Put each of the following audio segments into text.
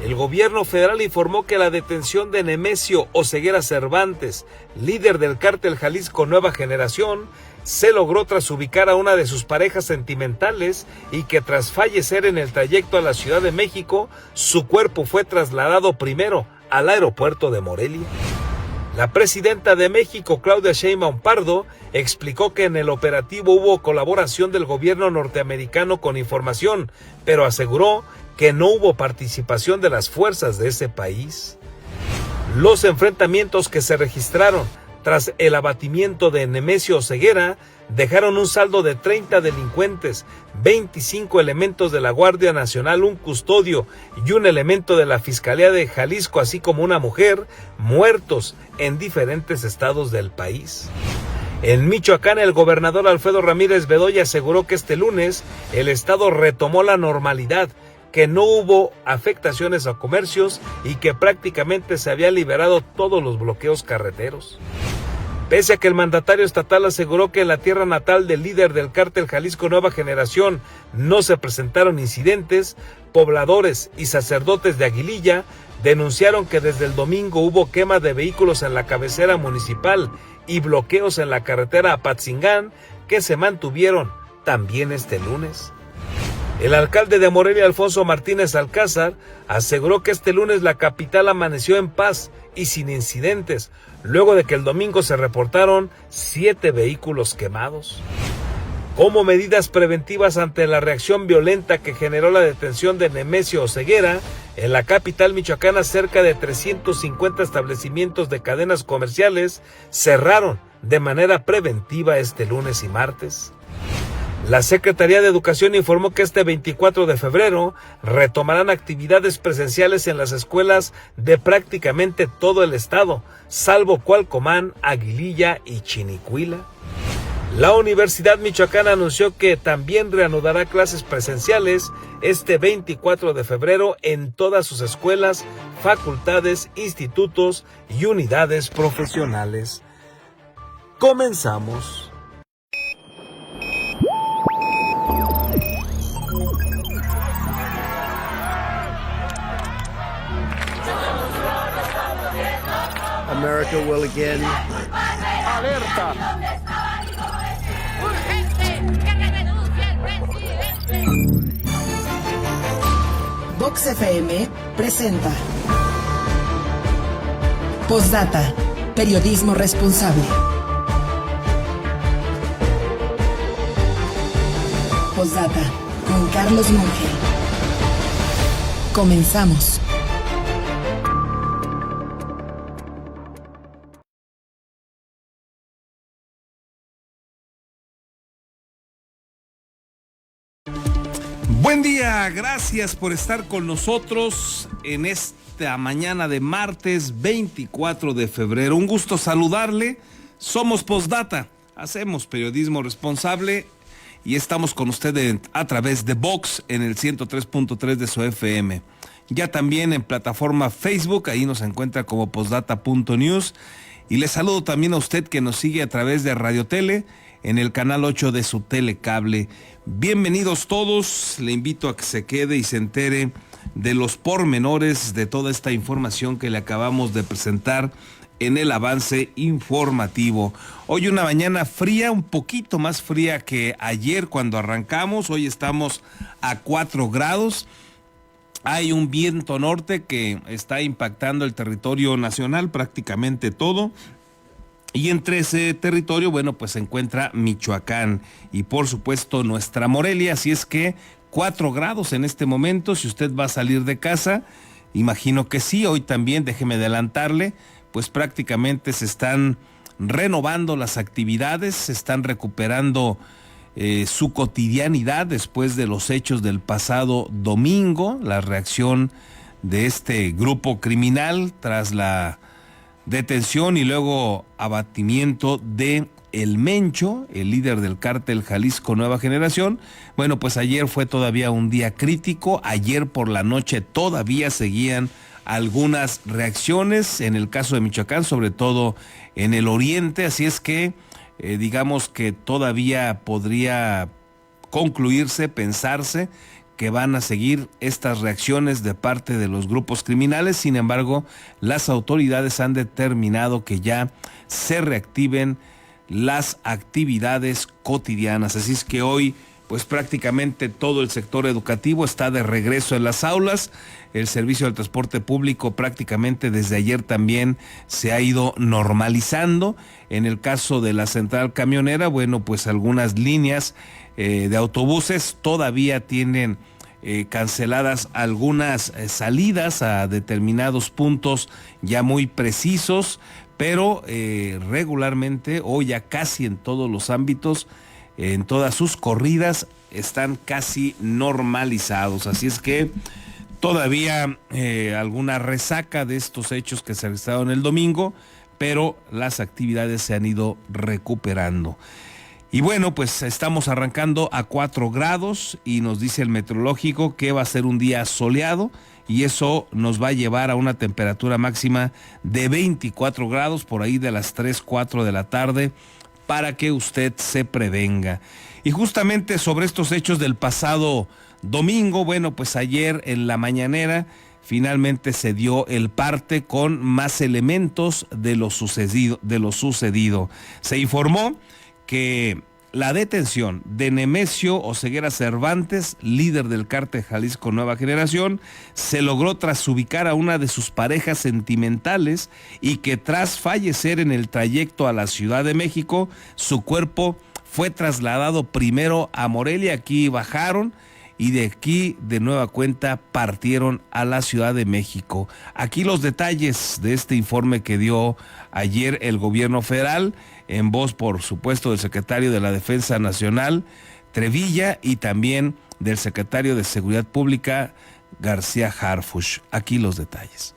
El gobierno federal informó que la detención de Nemesio Oseguera Cervantes, líder del cártel Jalisco Nueva Generación, se logró tras ubicar a una de sus parejas sentimentales y que tras fallecer en el trayecto a la Ciudad de México, su cuerpo fue trasladado primero al aeropuerto de Morelia. La presidenta de México, Claudia Sheinbaum Pardo, explicó que en el operativo hubo colaboración del gobierno norteamericano con información, pero aseguró que no hubo participación de las fuerzas de ese país. Los enfrentamientos que se registraron tras el abatimiento de Nemesio Oseguera dejaron un saldo de 30 delincuentes, 25 elementos de la Guardia Nacional, un custodio y un elemento de la Fiscalía de Jalisco, así como una mujer, muertos en diferentes estados del país. En Michoacán, el gobernador Alfredo Ramírez Bedoya aseguró que este lunes el estado retomó la normalidad, que no hubo afectaciones a comercios y que prácticamente se había liberado todos los bloqueos carreteros. Pese a que el mandatario estatal aseguró que en la tierra natal del líder del cártel Jalisco Nueva Generación no se presentaron incidentes, pobladores y sacerdotes de Aguililla denunciaron que desde el domingo hubo quema de vehículos en la cabecera municipal y bloqueos en la carretera Apatzingán que se mantuvieron también este lunes. El alcalde de Morelia, Alfonso Martínez Alcázar, aseguró que este lunes la capital amaneció en paz y sin incidentes, luego de que el domingo se reportaron 7 vehículos quemados. Como medidas preventivas ante la reacción violenta que generó la detención de Nemesio Oseguera, en la capital michoacana cerca de 350 establecimientos de cadenas comerciales cerraron de manera preventiva este lunes y martes. La Secretaría de Educación informó que este 24 de febrero retomarán actividades presenciales en las escuelas de prácticamente todo el estado, salvo Cualcomán, Aguililla y Chinicuila. La Universidad Michoacana anunció que también reanudará clases presenciales este 24 de febrero en todas sus escuelas, facultades, institutos y unidades profesionales. Comenzamos. America will again. Alerta. Urgente, que renuncie el presidente. Vox FM presenta Postdata, periodismo responsable. Postdata con Carlos Monge. Comenzamos. Buen día, gracias por estar con nosotros en esta mañana de martes 24 de febrero. Un gusto saludarle, somos Postdata, hacemos periodismo responsable y estamos con usted a través de Vox en el 103.3 de su FM. Ya también en plataforma Facebook, ahí nos encuentra como postdata.news. Y le saludo también a usted que nos sigue a través de Radio Tele en el canal 8 de su telecable. Bienvenidos todos, le invito a que se quede y se entere de los pormenores de toda esta información que le acabamos de presentar en el avance informativo. Hoy una mañana fría, un poquito más fría que ayer cuando arrancamos. Hoy estamos a 4 grados. Hay un viento norte que está impactando el territorio nacional, prácticamente todo. Y entre ese territorio, bueno, pues se encuentra Michoacán y por supuesto nuestra Morelia, así es que 4 grados en este momento. Si usted va a salir de casa, imagino que sí, hoy también, déjeme adelantarle, pues prácticamente se están renovando las actividades, se están recuperando su cotidianidad después de los hechos del pasado domingo, la reacción de este grupo criminal tras la detención y luego abatimiento de El Mencho, el líder del cártel Jalisco Nueva Generación. Bueno, pues ayer fue todavía un día crítico, ayer por la noche todavía seguían algunas reacciones, en el caso de Michoacán, sobre todo en el oriente, así es que digamos que todavía podría concluirse, pensarse que van a seguir estas reacciones de parte de los grupos criminales. Sin embargo, las autoridades han determinado que ya se reactiven las actividades cotidianas. Así es que hoy, pues prácticamente todo el sector educativo está de regreso en las aulas. El servicio del transporte público prácticamente desde ayer también se ha ido normalizando. En el caso de la central camionera, bueno, pues algunas líneas de autobuses todavía tienen canceladas algunas salidas a determinados puntos ya muy precisos, pero regularmente o ya casi en todos los ámbitos, en todas sus corridas, están casi normalizados. Así es que todavía alguna resaca de estos hechos que se registraron el domingo, pero las actividades se han ido recuperando. Y bueno, pues estamos arrancando a 4 grados y nos dice el meteorológico que va a ser un día soleado y eso nos va a llevar a una temperatura máxima de 24 grados por ahí de las 3, 4 de la tarde para que usted se prevenga. Y justamente sobre estos hechos del pasado domingo, bueno, pues ayer en la mañanera finalmente se dio el parte con más elementos de lo sucedido. Se informó que la detención de Nemesio Oseguera Cervantes, líder del cártel Jalisco Nueva Generación, se logró tras ubicar a una de sus parejas sentimentales y que tras fallecer en el trayecto a la Ciudad de México, su cuerpo fue trasladado primero a Morelia. Aquí bajaron y de aquí de nueva cuenta partieron a la Ciudad de México. Aquí los detalles de este informe que dio ayer el gobierno federal, en voz, por supuesto, del secretario de la Defensa Nacional, Trevilla, y también del secretario de Seguridad Pública, García Harfuch. Aquí los detalles.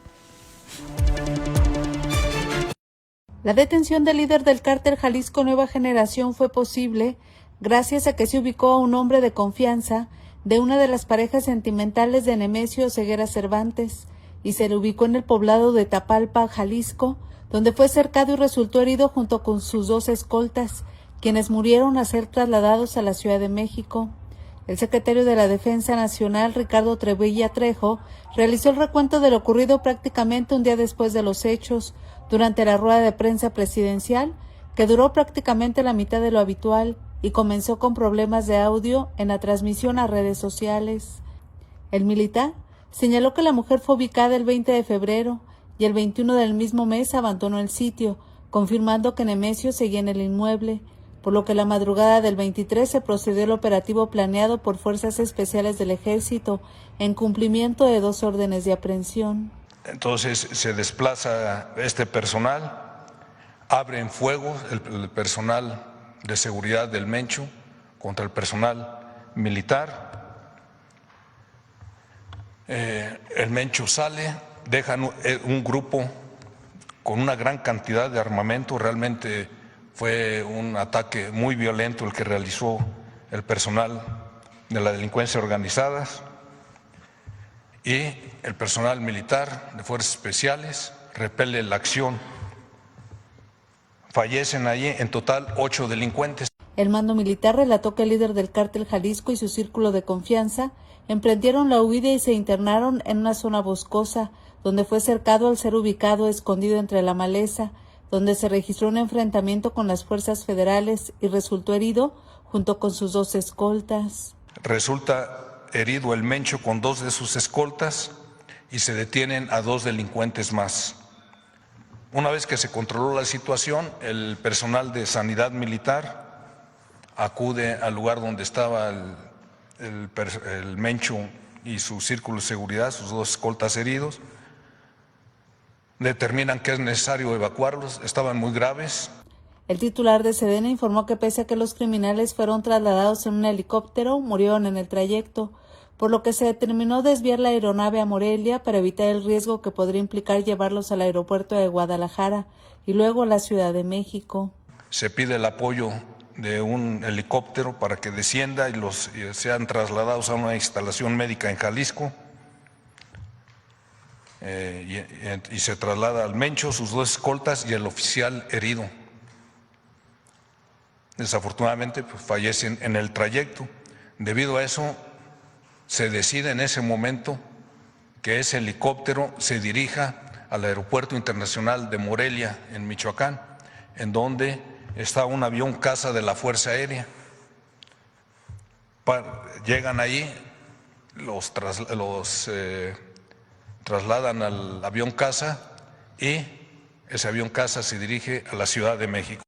La detención del líder del cártel Jalisco Nueva Generación fue posible gracias a que se ubicó a un hombre de confianza de una de las parejas sentimentales de Nemesio Oseguera Cervantes, y se le ubicó en el poblado de Tapalpa, Jalisco, donde fue cercado y resultó herido junto con sus 2 escoltas, quienes murieron al ser trasladados a la Ciudad de México. El secretario de la Defensa Nacional, Ricardo Trevilla Trejo, realizó el recuento de lo ocurrido prácticamente un día después de los hechos, durante la rueda de prensa presidencial, que duró prácticamente la mitad de lo habitual y comenzó con problemas de audio en la transmisión a redes sociales. El militar señaló que la mujer fue ubicada el 20 de febrero y el 21 del mismo mes abandonó el sitio, confirmando que Nemesio seguía en el inmueble, por lo que la madrugada del 23 se procedió al operativo planeado por Fuerzas Especiales del Ejército en cumplimiento de 2 órdenes de aprehensión. Entonces se desplaza este personal, abren fuego el personal de seguridad del Mencho contra el personal militar. El Mencho sale, dejan un grupo con una gran cantidad de armamento. Realmente fue un ataque muy violento el que realizó el personal de la delincuencia organizada y el personal militar de Fuerzas Especiales repele la acción. Fallecen allí en total 8 delincuentes. El mando militar relató que el líder del cártel Jalisco y su círculo de confianza emprendieron la huida y se internaron en una zona boscosa, donde fue cercado al ser ubicado escondido entre la maleza, donde se registró un enfrentamiento con las fuerzas federales y resultó herido junto con sus 2 escoltas. Resulta herido el Mencho con 2 de sus escoltas y se detienen a 2 delincuentes más. Una vez que se controló la situación, el personal de sanidad militar acude al lugar donde estaba el Mencho y su círculo de seguridad, sus 2 escoltas heridos. Determinan que es necesario evacuarlos, estaban muy graves. El titular de Sedena informó que pese a que los criminales fueron trasladados en un helicóptero, murieron en el trayecto, por lo que se determinó desviar la aeronave a Morelia para evitar el riesgo que podría implicar llevarlos al aeropuerto de Guadalajara y luego a la Ciudad de México. Se pide el apoyo de un helicóptero para que descienda y sean trasladados a una instalación médica en Jalisco. Y se traslada al Mencho, sus 2 escoltas y el oficial herido. Desafortunadamente pues, fallecen en el trayecto. Debido a eso, se decide en ese momento que ese helicóptero se dirija al Aeropuerto Internacional de Morelia, en Michoacán, en donde está un avión caza de la Fuerza Aérea. Llegan ahí, los trasladan al avión caza y ese avión caza se dirige a la Ciudad de México.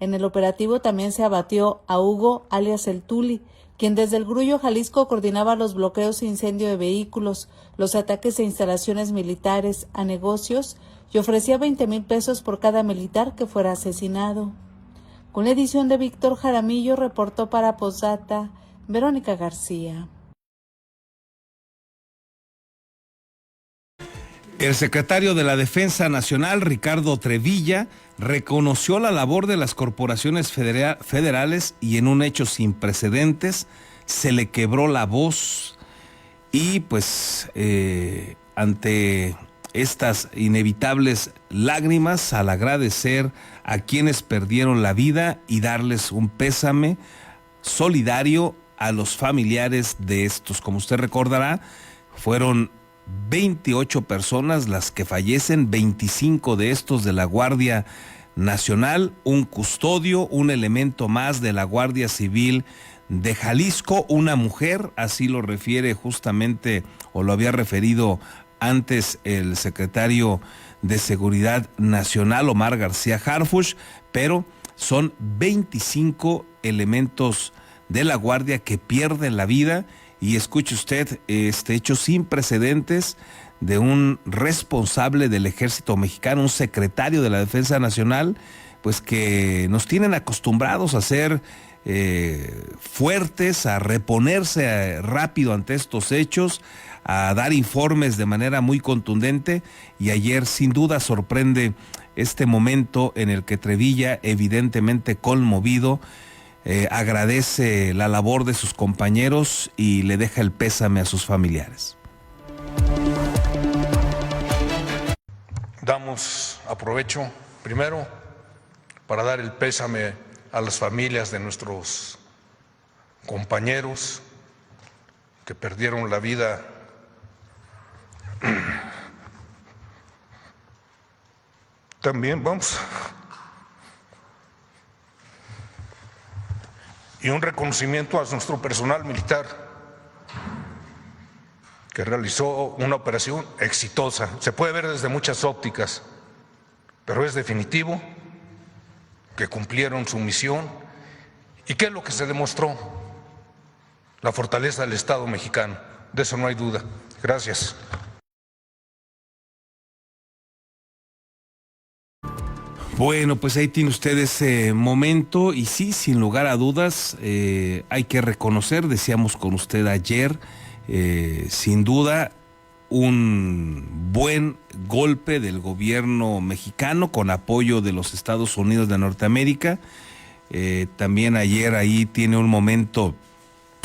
En el operativo también se abatió a Hugo, alias el Tuli, quien desde el Grullo, Jalisco, coordinaba los bloqueos e incendio de vehículos, los ataques a instalaciones militares, a negocios, y ofrecía 20,000 pesos por cada militar que fuera asesinado. Con la edición de Víctor Jaramillo, reportó para Posdata Verónica García. El secretario de la Defensa Nacional, Ricardo Trevilla, reconoció la labor de las corporaciones federales y en un hecho sin precedentes se le quebró la voz y pues ante estas inevitables lágrimas, al agradecer a quienes perdieron la vida y darles un pésame solidario a los familiares de estos. Como usted recordará, fueron 28 personas las que fallecen, 25 de estos de la Guardia Nacional, un custodio, un elemento más de la Guardia Civil de Jalisco, una mujer, así lo refiere justamente, o lo había referido antes el secretario de Seguridad Nacional, Omar García Harfuch, pero son 25 elementos de la Guardia que pierden la vida. Y escuche usted este hecho sin precedentes de un responsable del Ejército Mexicano, un secretario de la Defensa Nacional, pues que nos tienen acostumbrados a ser fuertes, a reponerse rápido ante estos hechos, a dar informes de manera muy contundente. Y ayer sin duda sorprende este momento en el que Trevilla, evidentemente conmovido, agradece la labor de sus compañeros y le deja el pésame a sus familiares. Aprovecho primero para dar el pésame a las familias de nuestros compañeros que perdieron la vida también, y un reconocimiento a nuestro personal militar que realizó una operación exitosa. Se puede ver desde muchas ópticas, pero es definitivo que cumplieron su misión. ¿Y qué es lo que se demostró? La fortaleza del Estado mexicano, de eso no hay duda. Gracias. Bueno, pues ahí tiene usted ese momento y sí, sin lugar a dudas, hay que reconocer, decíamos con usted ayer, sin duda, un buen golpe del gobierno mexicano con apoyo de los Estados Unidos de Norteamérica. También ayer ahí tiene un momento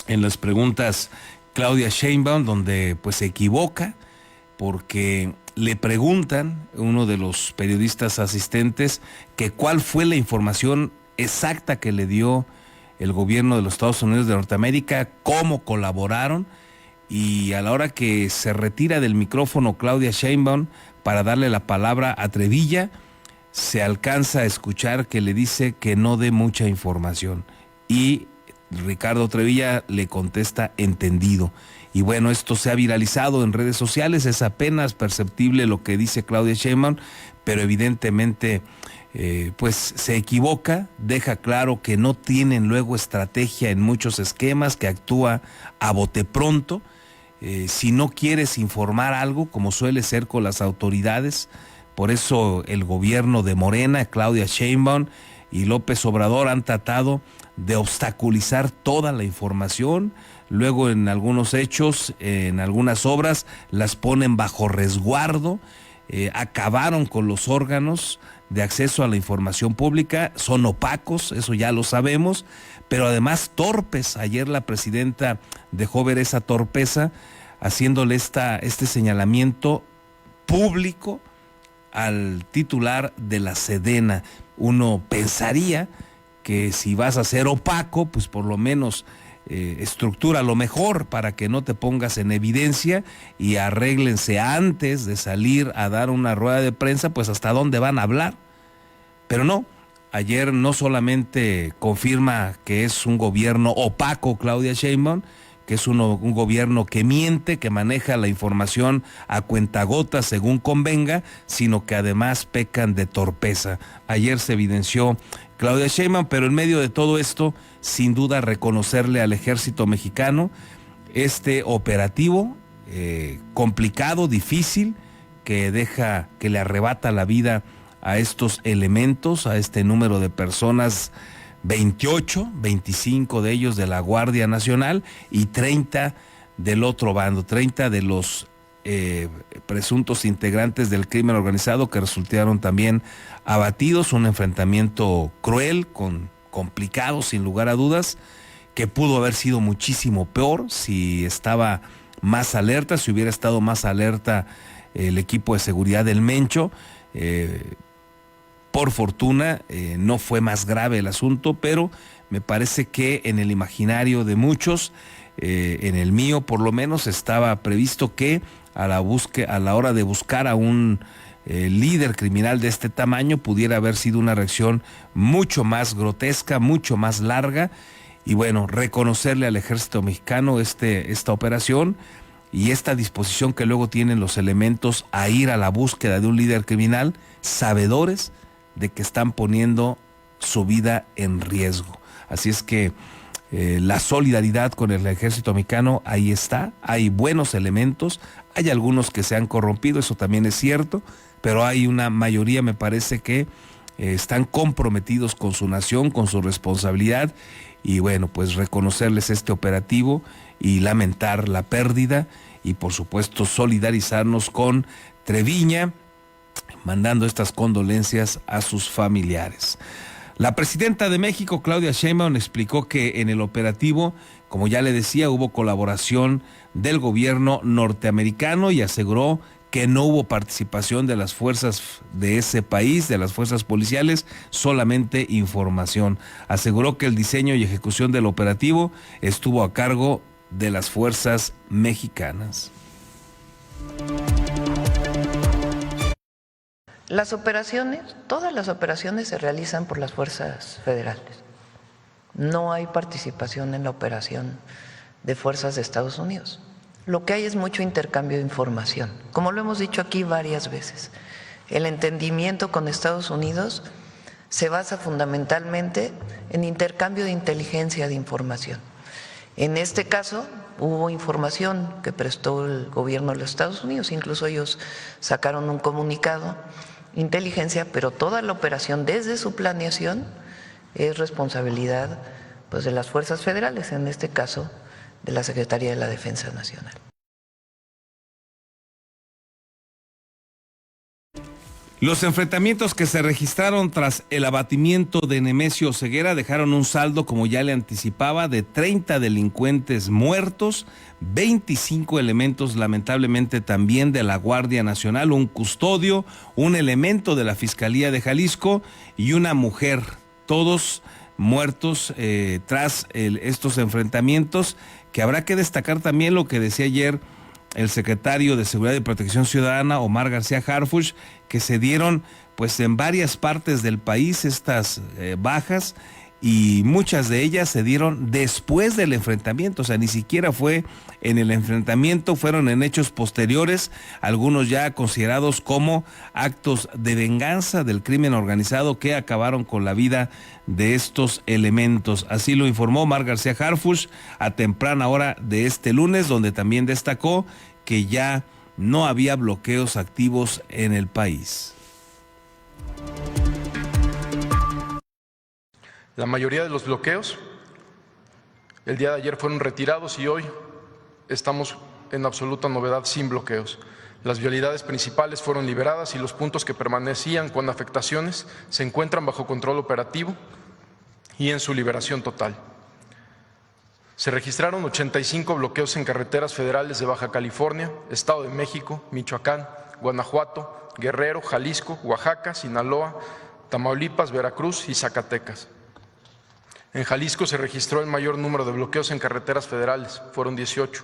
en las preguntas Claudia Sheinbaum donde pues se equivoca porque le preguntan uno de los periodistas asistentes que cuál fue la información exacta que le dio el gobierno de los Estados Unidos de Norteamérica, cómo colaboraron, y a la hora que se retira del micrófono Claudia Sheinbaum para darle la palabra a Trevilla, se alcanza a escuchar que le dice que no dé mucha información y Ricardo Trevilla le contesta entendido. Y bueno, esto se ha viralizado en redes sociales, es apenas perceptible lo que dice Claudia Sheinbaum, pero evidentemente pues se equivoca, deja claro que no tienen luego estrategia en muchos esquemas, que actúa a bote pronto. Si no quieres informar algo, como suele ser con las autoridades, por eso el gobierno de Morena, Claudia Sheinbaum y López Obrador han tratado de obstaculizar toda la información. Luego en algunos hechos, en algunas obras, las ponen bajo resguardo, acabaron con los órganos de acceso a la información pública, son opacos, eso ya lo sabemos, pero además torpes. Ayer la presidenta dejó ver esa torpeza haciéndole este señalamiento público al titular de la Sedena. Uno pensaría que si vas a ser opaco, pues por lo menos estructura lo mejor para que no te pongas en evidencia y arréglense antes de salir a dar una rueda de prensa, pues hasta dónde van a hablar. Pero no, ayer no solamente confirma que es un gobierno opaco Claudia Sheinbaum, que es un gobierno que miente, que maneja la información a cuentagotas según convenga, sino que además pecan de torpeza. Ayer se evidenció Claudia Sheinbaum, pero en medio de todo esto, sin duda reconocerle al ejército mexicano este operativo complicado, difícil, que le arrebata la vida a estos elementos, a este número de personas, 28, 25 de ellos de la Guardia Nacional y 30 del otro bando, 30 de los presuntos integrantes del crimen organizado que resultaron también abatidos. Un enfrentamiento cruel, complicado sin lugar a dudas, que pudo haber sido muchísimo peor si estaba más alerta, si hubiera estado más alerta el equipo de seguridad del Mencho. Por fortuna no fue más grave el asunto, pero me parece que en el imaginario de muchos, en el mío por lo menos, estaba previsto que a la hora de buscar a un líder criminal de este tamaño pudiera haber sido una reacción mucho más grotesca, mucho más larga. Y bueno, reconocerle al ejército mexicano esta operación y esta disposición que luego tienen los elementos a ir a la búsqueda de un líder criminal, sabedores de que están poniendo su vida en riesgo. Así es que la solidaridad con el ejército mexicano ahí está, hay buenos elementos, hay algunos que se han corrompido, eso también es cierto, pero hay una mayoría, me parece, que están comprometidos con su nación, con su responsabilidad, y bueno, pues reconocerles este operativo y lamentar la pérdida y por supuesto solidarizarnos con Treviña, mandando estas condolencias a sus familiares. La presidenta de México, Claudia Sheinbaum, explicó que en el operativo, como ya le decía, hubo colaboración del gobierno norteamericano y aseguró que no hubo participación de las fuerzas de ese país, de las fuerzas policiales, solamente información. Aseguró que el diseño y ejecución del operativo estuvo a cargo de las fuerzas mexicanas. Las operaciones, todas las operaciones se realizan por las fuerzas federales. No hay participación en la operación de fuerzas de Estados Unidos. Lo que hay es mucho intercambio de información. Como lo hemos dicho aquí varias veces, el entendimiento con Estados Unidos se basa fundamentalmente en intercambio de inteligencia de información. En este caso, hubo información que prestó el gobierno de los Estados Unidos, incluso ellos sacaron un comunicado, inteligencia, pero toda la operación desde su planeación es responsabilidad pues, de las fuerzas federales, en este caso de la Secretaría de la Defensa Nacional. Los enfrentamientos que se registraron tras el abatimiento de Nemesio Ceguera dejaron un saldo, como ya le anticipaba, de 30 delincuentes muertos, 25 elementos lamentablemente también de la Guardia Nacional, un custodio, un elemento de la Fiscalía de Jalisco y una mujer, todos muertos tras estos enfrentamientos, que habrá que destacar también lo que decía ayer el secretario de Seguridad y Protección Ciudadana, Omar García Harfuch, que se dieron pues en varias partes del país estas bajas, y muchas de ellas se dieron después del enfrentamiento, o sea, ni siquiera fue en el enfrentamiento, fueron en hechos posteriores, algunos ya considerados como actos de venganza del crimen organizado que acabaron con la vida de estos elementos. Así lo informó Omar García Harfuch a temprana hora de este lunes, donde también destacó que ya no había bloqueos activos en el país. La mayoría de los bloqueos el día de ayer fueron retirados y hoy estamos en absoluta novedad sin bloqueos. Las vialidades principales fueron liberadas y los puntos que permanecían con afectaciones se encuentran bajo control operativo y en su liberación total. Se registraron 85 bloqueos en carreteras federales de Baja California, Estado de México, Michoacán, Guanajuato, Guerrero, Jalisco, Oaxaca, Sinaloa, Tamaulipas, Veracruz y Zacatecas. En Jalisco se registró el mayor número de bloqueos en carreteras federales, fueron 18.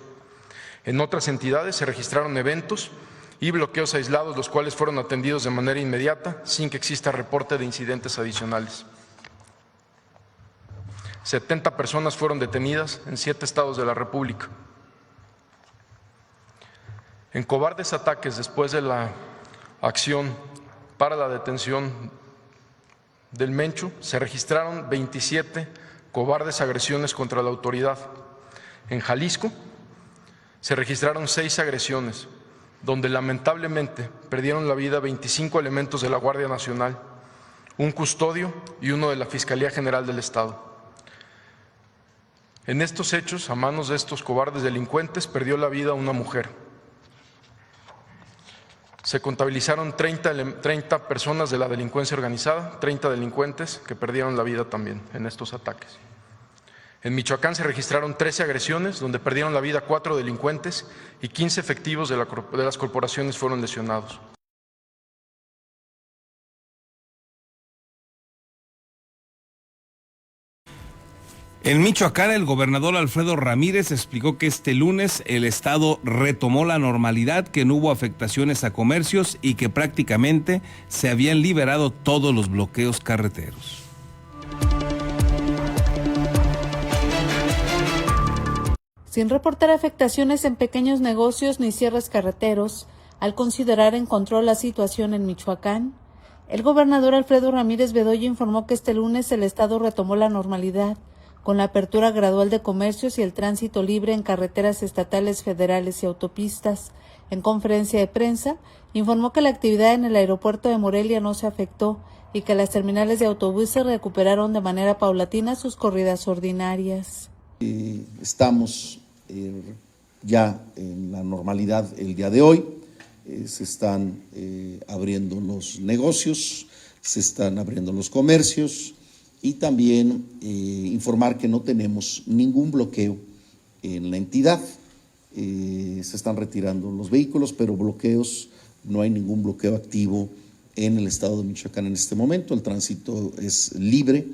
En otras entidades se registraron eventos y bloqueos aislados, los cuales fueron atendidos de manera inmediata, sin que exista reporte de incidentes adicionales. 70 personas fueron detenidas en 7 estados de la República. En cobardes ataques después de la acción para la detención del Mencho, se registraron 27 cobardes agresiones contra la autoridad. En Jalisco se registraron 6 agresiones, donde lamentablemente perdieron la vida 25 elementos de la Guardia Nacional, un custodio y uno de la Fiscalía General del Estado. En estos hechos, a manos de estos cobardes delincuentes, perdió la vida una mujer. Se contabilizaron 30 personas de la delincuencia organizada, 30 delincuentes que perdieron la vida también en estos ataques. En Michoacán se registraron 13 agresiones, donde perdieron la vida 4 delincuentes y 15 efectivos de las corporaciones fueron lesionados. En Michoacán, el gobernador Alfredo Ramírez explicó que este lunes el estado retomó la normalidad, que no hubo afectaciones a comercios y que prácticamente se habían liberado todos los bloqueos carreteros. Sin reportar afectaciones en pequeños negocios ni cierres carreteros, al considerar en control la situación en Michoacán, el gobernador Alfredo Ramírez Bedoya informó que este lunes el estado retomó la normalidad, con la apertura gradual de comercios y el tránsito libre en carreteras estatales, federales y autopistas. En conferencia de prensa, informó que la actividad en el aeropuerto de Morelia no se afectó y que las terminales de autobuses recuperaron de manera paulatina sus corridas ordinarias. Estamos ya en la normalidad el día de hoy, se están abriendo los negocios, se están abriendo los comercios, y también informar que no tenemos ningún bloqueo en la entidad. Se están retirando los vehículos, pero bloqueos, no hay ningún bloqueo activo en el estado de Michoacán en este momento. El tránsito es libre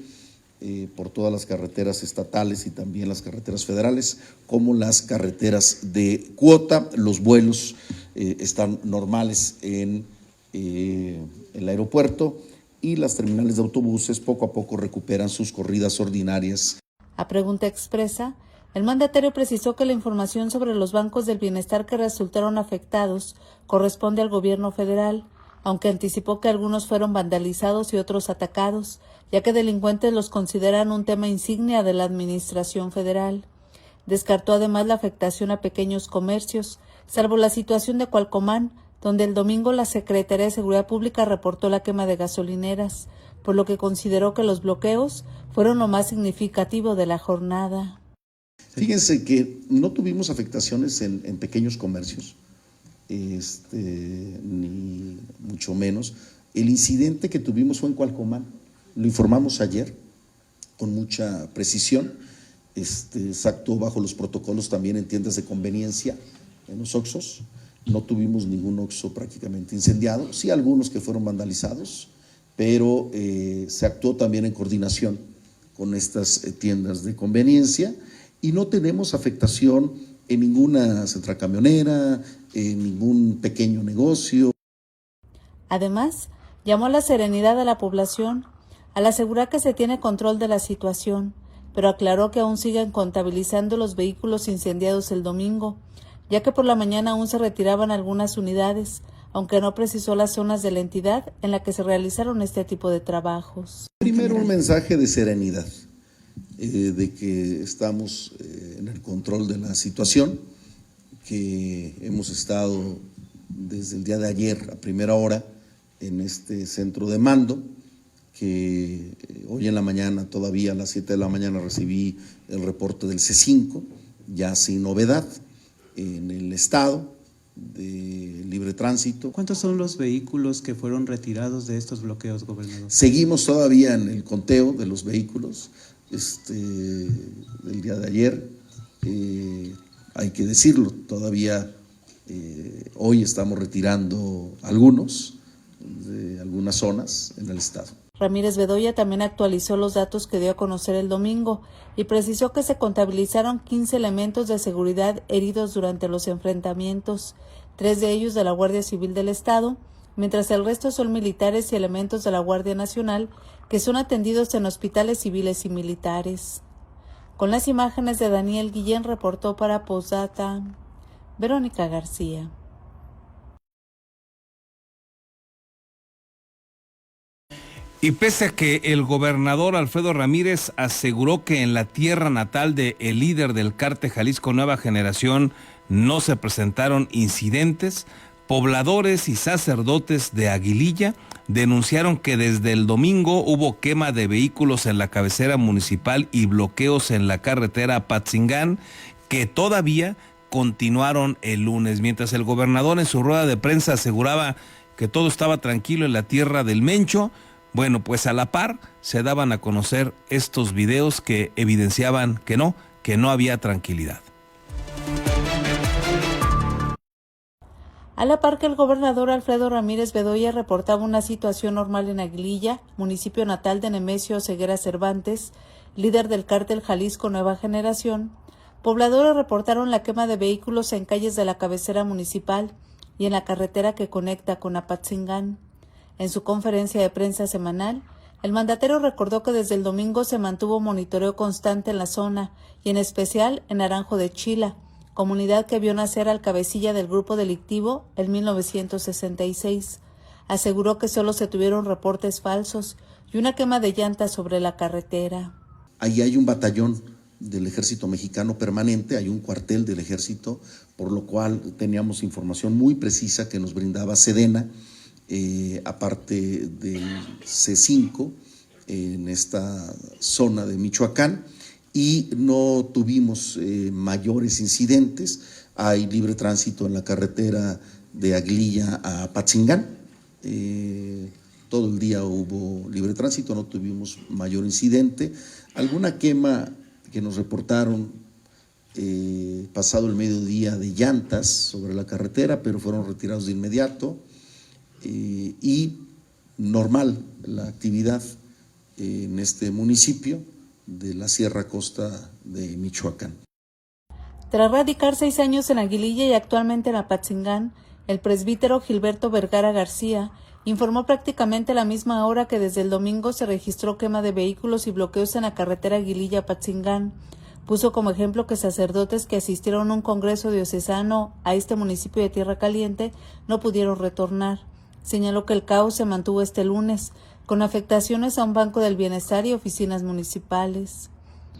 por todas las carreteras estatales y también las carreteras federales, como las carreteras de cuota. Los vuelos están normales en el aeropuerto, y las terminales de autobuses poco a poco recuperan sus corridas ordinarias. A pregunta expresa, el mandatario precisó que la información sobre los bancos del bienestar que resultaron afectados corresponde al gobierno federal, aunque anticipó que algunos fueron vandalizados y otros atacados, ya que delincuentes los consideran un tema insignia de la administración federal. Descartó además la afectación a pequeños comercios, salvo la situación de Cualcomán, donde el domingo la Secretaría de Seguridad Pública reportó la quema de gasolineras, por lo que consideró que los bloqueos fueron lo más significativo de la jornada. Fíjense que no tuvimos afectaciones en pequeños comercios, ni mucho menos. El incidente que tuvimos fue en Cualcomán, lo informamos ayer con mucha precisión. Se actuó bajo los protocolos también en tiendas de conveniencia, en los Oxxos. No tuvimos ningún Oxxo prácticamente incendiado, sí algunos que fueron vandalizados, pero se actuó también en coordinación con estas tiendas de conveniencia y no tenemos afectación en ninguna central camionera, en ningún pequeño negocio. Además, llamó a la serenidad a la población al asegurar que se tiene control de la situación, pero aclaró que aún siguen contabilizando los vehículos incendiados el domingo, ya que por la mañana aún se retiraban algunas unidades, aunque no precisó las zonas de la entidad en la que se realizaron este tipo de trabajos. Primero, un mensaje de serenidad, de que estamos en el control de la situación, que hemos estado desde el día de ayer a primera hora en este centro de mando, que hoy en la mañana, todavía a las 7 de la mañana, recibí el reporte del C5, ya sin novedad, en el estado de libre tránsito. ¿Cuántos son los vehículos que fueron retirados de estos bloqueos, gobernador? Seguimos todavía en el conteo de los vehículos del día de ayer. Hay que decirlo, todavía hoy estamos retirando algunos de algunas zonas en el estado. Ramírez Bedoya también actualizó los datos que dio a conocer el domingo y precisó que se contabilizaron 15 elementos de seguridad heridos durante los enfrentamientos, 3 de ellos de la Guardia Civil del Estado, mientras el resto son militares y elementos de la Guardia Nacional que son atendidos en hospitales civiles y militares. Con las imágenes de Daniel Guillén, reportó para Postdata Verónica García. Y pese a que el gobernador Alfredo Ramírez aseguró que en la tierra natal de el líder del cártel Jalisco Nueva Generación no se presentaron incidentes, pobladores y sacerdotes de Aguililla denunciaron que desde el domingo hubo quema de vehículos en la cabecera municipal y bloqueos en la carretera Apatzingán, que todavía continuaron el lunes, mientras el gobernador en su rueda de prensa aseguraba que todo estaba tranquilo en la tierra del Mencho. Bueno, pues a la par se daban a conocer estos videos que evidenciaban que no había tranquilidad. A la par que el gobernador Alfredo Ramírez Bedoya reportaba una situación normal en Aguililla, municipio natal de Nemesio Oseguera Cervantes, líder del cártel Jalisco Nueva Generación, pobladores reportaron la quema de vehículos en calles de la cabecera municipal y en la carretera que conecta con Apatzingán. En su conferencia de prensa semanal, el mandatario recordó que desde el domingo se mantuvo monitoreo constante en la zona y en especial en Naranjo de Chila, comunidad que vio nacer al cabecilla del grupo delictivo en 1966. Aseguró que solo se tuvieron reportes falsos y una quema de llantas sobre la carretera. Ahí hay un batallón del ejército mexicano permanente, hay un cuartel del ejército, por lo cual teníamos información muy precisa que nos brindaba Sedena, aparte del C5 en esta zona de Michoacán, y no tuvimos mayores incidentes. Hay libre tránsito en la carretera de Aguililla a Apatzingán. Todo el día hubo libre tránsito, no tuvimos mayor incidente. Alguna quema que nos reportaron pasado el mediodía de llantas sobre la carretera, pero fueron retirados de inmediato. Y normal la actividad en este municipio de la Sierra Costa de Michoacán. Tras radicar 6 años en Aguililla y actualmente en Apatzingán, el presbítero Gilberto Vergara García informó prácticamente a la misma hora que desde el domingo se registró quema de vehículos y bloqueos en la carretera Aguililla-Apatzingán. Puso como ejemplo que sacerdotes que asistieron a un congreso diocesano a este municipio de Tierra Caliente no pudieron retornar. Señaló que el caos se mantuvo este lunes, con afectaciones a un banco del bienestar y oficinas municipales.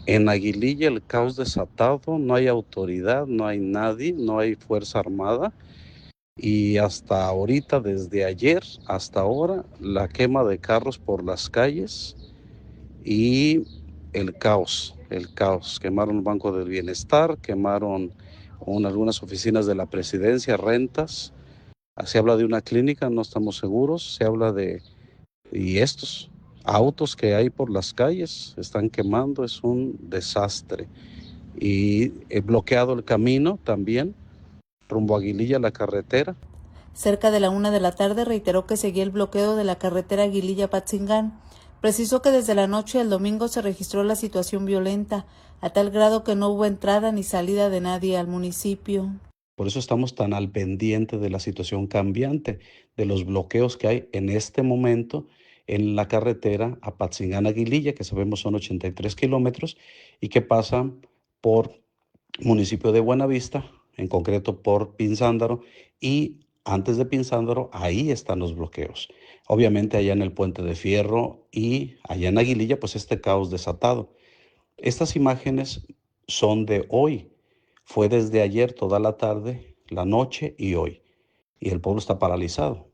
En Aguililla el caos desatado, no hay autoridad, no hay nadie, no hay fuerza armada. Y hasta ahorita, desde ayer hasta ahora, la quema de carros por las calles y el caos. Quemaron el Banco del Bienestar, quemaron algunas oficinas de la presidencia, rentas. Se habla de una clínica, no estamos seguros. Se habla y estos autos que hay por las calles están quemando, es un desastre. Y he bloqueado el camino también, rumbo a Aguililla, la carretera. Cerca de la 1 de la tarde reiteró que seguía el bloqueo de la carretera Aguililla-Apatzingán. Precisó que desde la noche del domingo se registró la situación violenta, a tal grado que no hubo entrada ni salida de nadie al municipio. Por eso estamos tan al pendiente de la situación cambiante, de los bloqueos que hay en este momento en la carretera Apatzingán-Aguililla, que sabemos son 83 kilómetros, y que pasan por municipio de Buenavista, en concreto por Pinzándaro, y antes de Pinzándaro, ahí están los bloqueos. Obviamente allá en el Puente de Fierro y allá en Aguililla, pues este caos desatado. Estas imágenes son de hoy. Fue desde ayer toda la tarde, la noche y hoy. Y el pueblo está paralizado.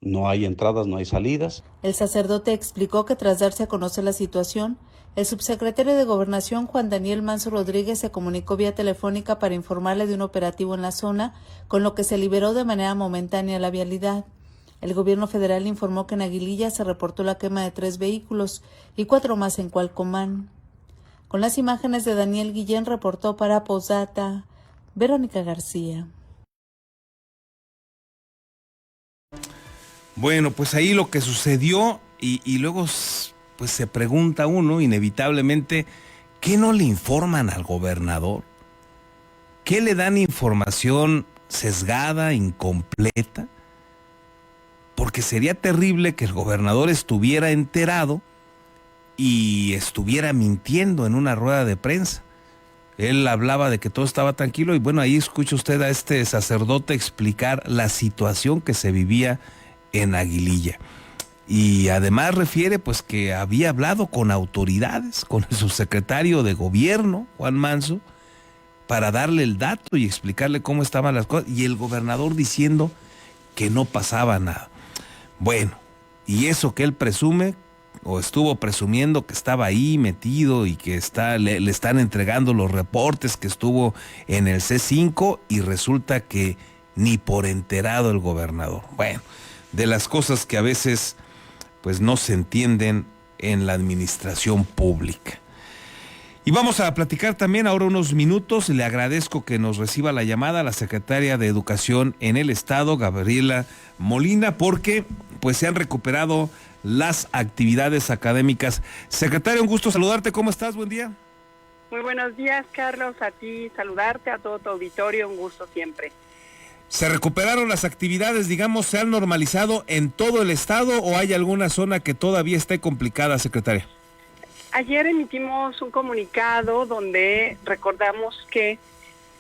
No hay entradas, no hay salidas. El sacerdote explicó que tras darse a conocer la situación, el subsecretario de Gobernación, Juan Daniel Manso Rodríguez, se comunicó vía telefónica para informarle de un operativo en la zona, con lo que se liberó de manera momentánea la vialidad. El gobierno federal informó que en Aguililla se reportó la quema de 3 vehículos y 4 más en Cualcomán. Con las imágenes de Daniel Guillén, reportó para Postdata Verónica García. Bueno, pues ahí lo que sucedió y luego pues se pregunta uno inevitablemente, ¿qué no le informan al gobernador? ¿Qué le dan información sesgada, incompleta? Porque sería terrible que el gobernador estuviera enterado y estuviera mintiendo en una rueda de prensa. Él hablaba de que todo estaba tranquilo y bueno, ahí escucha usted a este sacerdote explicar la situación que se vivía en Aguililla. Y además refiere pues que había hablado con autoridades, con el subsecretario de gobierno, Juan Manso, para darle el dato y explicarle cómo estaban las cosas, y el gobernador diciendo que no pasaba nada. Bueno, y eso que él presume, o estuvo presumiendo que estaba ahí metido y que le están entregando los reportes que estuvo en el C5 y resulta que ni por enterado el gobernador. Bueno, de las cosas que a veces pues no se entienden en la administración pública. Y vamos a platicar también ahora unos minutos. Le agradezco que nos reciba la llamada a la secretaria de Educación en el Estado, Gabriela Molina, porque pues se han recuperado las actividades académicas. Secretaria, un gusto saludarte. ¿Cómo estás? Buen día. Muy buenos días, Carlos. A ti saludarte, a todo tu auditorio. Un gusto siempre. ¿Se recuperaron las actividades, digamos, se han normalizado en todo el Estado o hay alguna zona que todavía esté complicada, secretaria? Ayer emitimos un comunicado donde recordamos que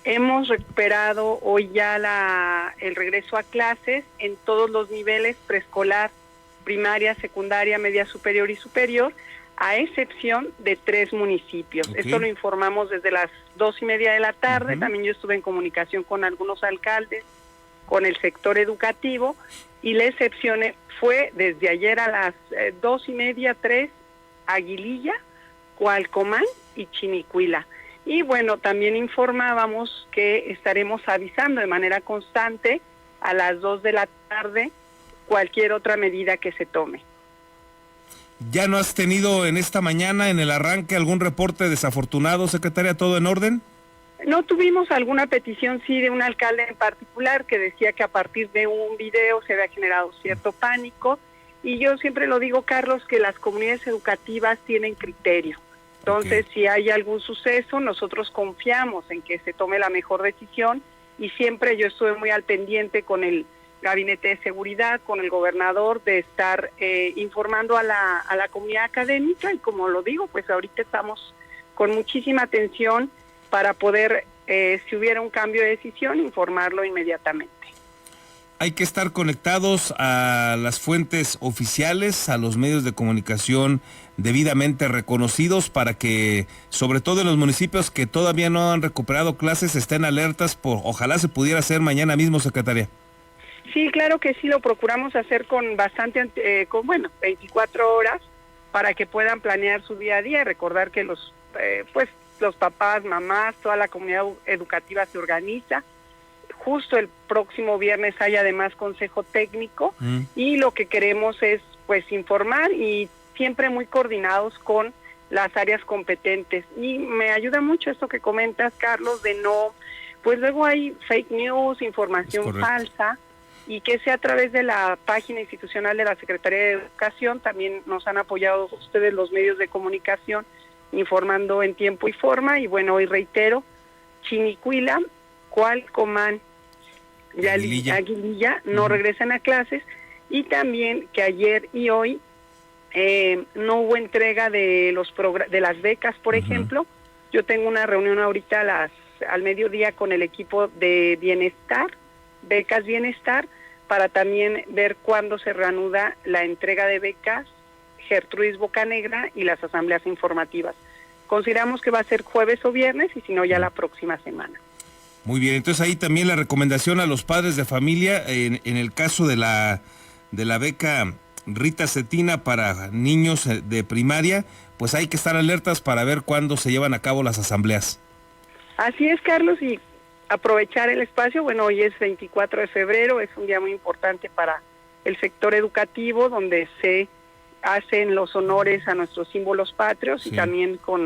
hemos recuperado hoy ya el regreso a clases en todos los niveles: preescolar, primaria, secundaria, media superior y superior, a excepción de 3 municipios. Okay. Esto lo informamos desde las 2:30 de la tarde. También yo estuve en comunicación con algunos alcaldes, con el sector educativo, y la excepción fue desde ayer a las 2:30, 3, Aguililla, Cualcomán y Chinicuila. Y bueno, también informábamos que estaremos avisando de manera constante a las 2 de la tarde cualquier otra medida que se tome. ¿Ya no has tenido en esta mañana, en el arranque, algún reporte desafortunado, secretaria? ¿Todo en orden? No tuvimos alguna petición, sí, de un alcalde en particular que decía que a partir de un video se había generado cierto pánico. Y yo siempre lo digo, Carlos, que las comunidades educativas tienen criterio. Entonces, si hay algún suceso, nosotros confiamos en que se tome la mejor decisión, y siempre yo estuve muy al pendiente con el Gabinete de Seguridad, con el gobernador, de estar informando a la comunidad académica, y como lo digo, pues ahorita estamos con muchísima atención para poder, si hubiera un cambio de decisión, informarlo inmediatamente. Hay que estar conectados a las fuentes oficiales, a los medios de comunicación debidamente reconocidos para que, sobre todo en los municipios que todavía no han recuperado clases, estén alertas. Ojalá se pudiera hacer mañana mismo, secretaria. Sí, claro que sí, lo procuramos hacer con bastante, 24 horas para que puedan planear su día a día. Recordar que los papás, mamás, toda la comunidad educativa se organiza. Justo el próximo viernes hay además consejo técnico, y lo que queremos es pues informar, y siempre muy coordinados con las áreas competentes. Y me ayuda mucho esto que comentas, Carlos, de no, pues luego hay fake news, información falsa, y que sea a través de la página institucional de la Secretaría de Educación. También nos han apoyado ustedes, los medios de comunicación, informando en tiempo y forma. Y bueno, hoy reitero, Chinicuila, Cualcomán y Aguililla no regresan a clases, y también que ayer y hoy no hubo entrega de las becas, por ejemplo. Yo tengo una reunión ahorita al mediodía con el equipo de bienestar, becas bienestar, para también ver cuándo se reanuda la entrega de becas Gertrudis Bocanegra y las asambleas informativas. Consideramos que va a ser jueves o viernes, y si no, ya la próxima semana. Muy bien, entonces ahí también la recomendación a los padres de familia, en el caso de la beca Rita Cetina para niños de primaria, pues hay que estar alertas para ver cuándo se llevan a cabo las asambleas. Así es, Carlos, y aprovechar el espacio. Bueno, hoy es 24 de febrero, es un día muy importante para el sector educativo, donde se hacen los honores a nuestros símbolos patrios, y también a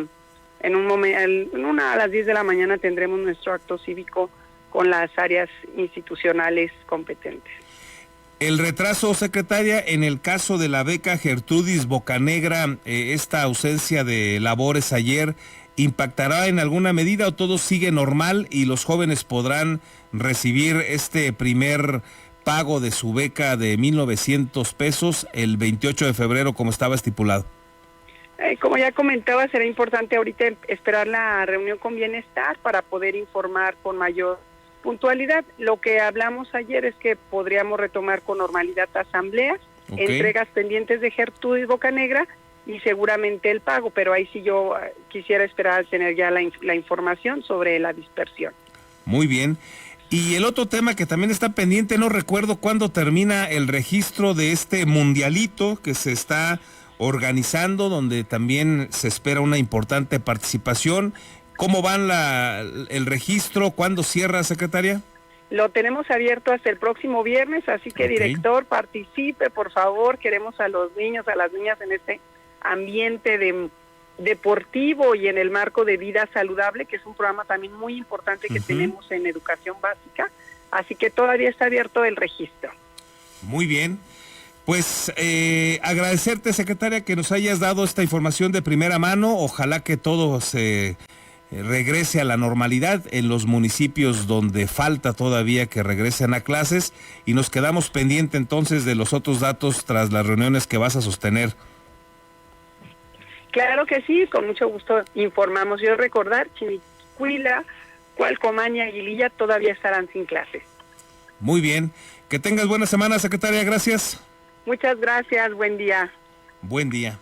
las 10 de la mañana tendremos nuestro acto cívico con las áreas institucionales competentes. El retraso, secretaria, en el caso de la beca Gertrudis Bocanegra, esta ausencia de labores ayer, ¿impactará en alguna medida o todo sigue normal y los jóvenes podrán recibir este primer pago de su beca de 1,900 pesos el 28 de febrero como estaba estipulado? Como ya comentaba, será importante ahorita esperar la reunión con Bienestar para poder informar con mayor puntualidad. Lo que hablamos ayer es que podríamos retomar con normalidad asambleas, entregas pendientes de Gertrudis Bocanegra y seguramente el pago, pero ahí sí yo quisiera esperar a tener ya la información sobre la dispersión. Muy bien. Y el otro tema que también está pendiente, no recuerdo cuándo termina el registro de este mundialito que se está organizando, donde también se espera una importante participación. ¿Cómo van el registro? ¿Cuándo cierra, secretaria? Lo tenemos abierto hasta el próximo viernes, así que director, participe, por favor. Queremos a los niños, a las niñas en este ambiente deportivo y en el marco de vida saludable, que es un programa también muy importante que tenemos en educación básica. Así que todavía está abierto el registro. Muy bien. Pues agradecerte, secretaria, que nos hayas dado esta información de primera mano. Ojalá que todo se regrese a la normalidad en los municipios donde falta todavía que regresen a clases, y nos quedamos pendientes entonces de los otros datos tras las reuniones que vas a sostener. Claro que sí, con mucho gusto informamos. Yo recordar, Chinicuila, Cualcomán y Aguililla todavía estarán sin clases. Muy bien, que tengas buena semana, secretaria, gracias. Muchas gracias, buen día. Buen día.